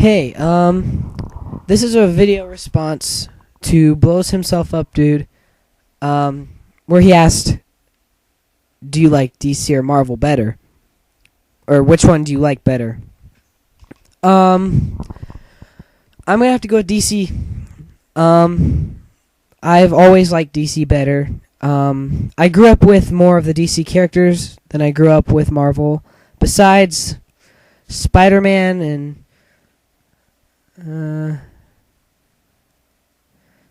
Hey, this is a video response to Blows Himself Up Dude, where he asked, do you like DC or Marvel better? Or which one do you like better? I'm gonna have to go with DC. I've always liked DC better. I grew up with more of the DC characters than I grew up with Marvel. Besides Spider-Man and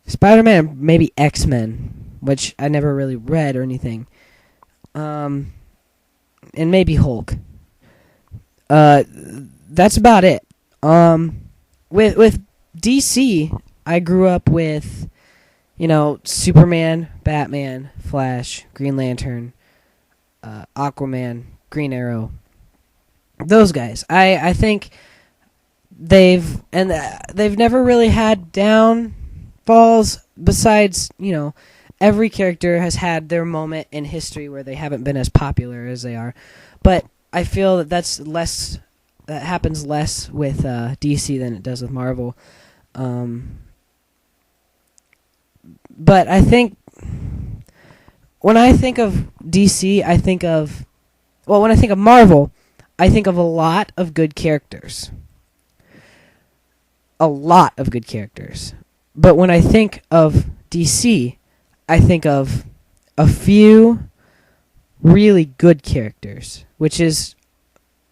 Spider-Man, maybe X-Men, which I never really read or anything. And maybe Hulk. That's about it. With DC, I grew up with, Superman, Batman, Flash, Green Lantern, Aquaman, Green Arrow. Those guys. I think they've never really had downfalls. Besides, every character has had their moment in history where they haven't been as popular as they are. But I feel that happens less with DC than it does with Marvel. But I think when I think of DC, when I think of Marvel, I think of a lot of good characters. A lot of good characters. But when I think of DC, I think of a few really good characters, which is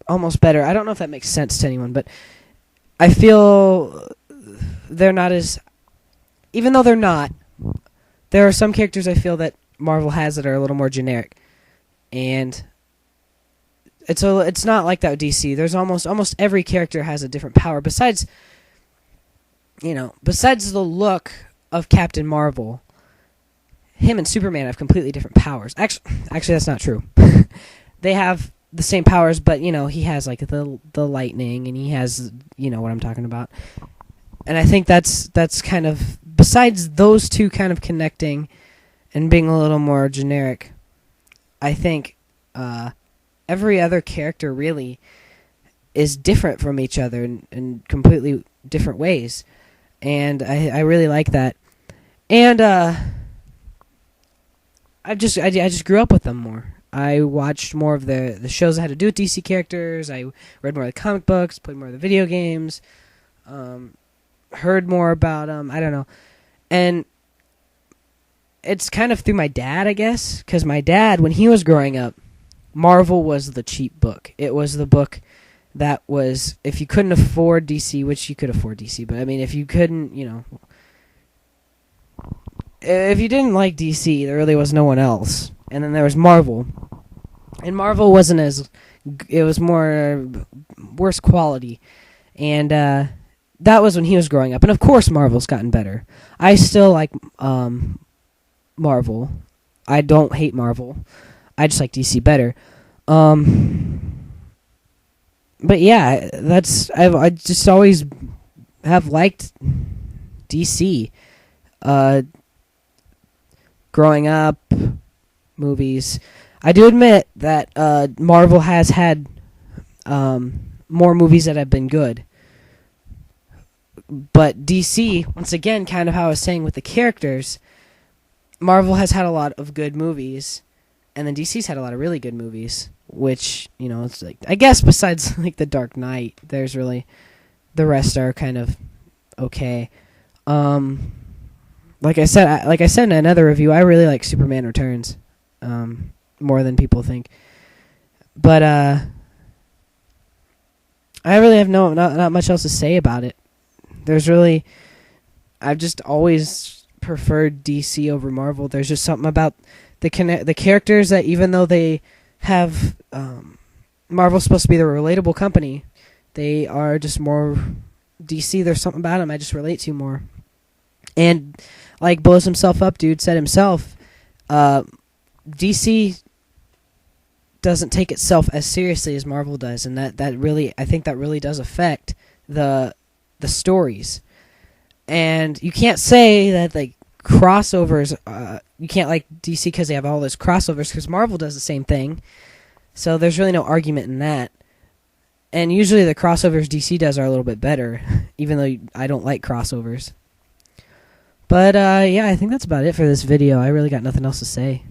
almost better. I don't know if that makes sense to anyone, but I feel they're not as... Even though they're not, there are some characters I feel that Marvel has that are a little more generic. And it's not like that with DC. There's almost every character has a different power. Besides the look of Captain Marvel, him and Superman have completely different powers. Actually, that's not true. They have the same powers, but he has like the lightning, and he has what I'm talking about. And I think that's kind of, besides those two kind of connecting and being a little more generic, I think every other character really is different from each other in completely different ways. And I really like that. And I just grew up with them more. I watched more of the shows that had to do with DC characters. I read more of the comic books, played more of the video games, heard more about them. I don't know. And it's kind of through my dad, I guess, because my dad, when he was growing up, Marvel was the cheap book. It was the book that was, if you couldn't afford DC, which you could afford DC, but I mean, if you couldn't, if you didn't like DC, there really was no one else. And then there was Marvel. And Marvel wasn't it was more worse quality. And that was when he was growing up. And of course Marvel's gotten better. I still like Marvel. I don't hate Marvel. I just like DC better. But yeah, I just always have liked DC. Growing up, movies. I do admit that Marvel has had more movies that have been good. But DC, once again, kind of how I was saying with the characters, Marvel has had a lot of good movies, and then DC's had a lot of really good movies, which, it's like, I guess besides like The Dark Knight, there's really, the rest are kind of okay. Like I said in another review, I really like Superman Returns, more than people think. But I really have not much else to say about it. I've just always preferred DC over Marvel. There's just something about the characters that, even though they have, Marvel's supposed to be the relatable company, they are just more DC. There's something about them I just relate to more. And like Blows Himself Up Dude said himself, DC doesn't take itself as seriously as Marvel does, and that really, I think that really does affect the stories. And you can't say that like crossovers, you can't like DC because they have all those crossovers, because Marvel does the same thing. So there's really no argument in that. And usually the crossovers DC does are a little bit better, even though I don't like crossovers. But yeah, I think that's about it for this video. I really got nothing else to say.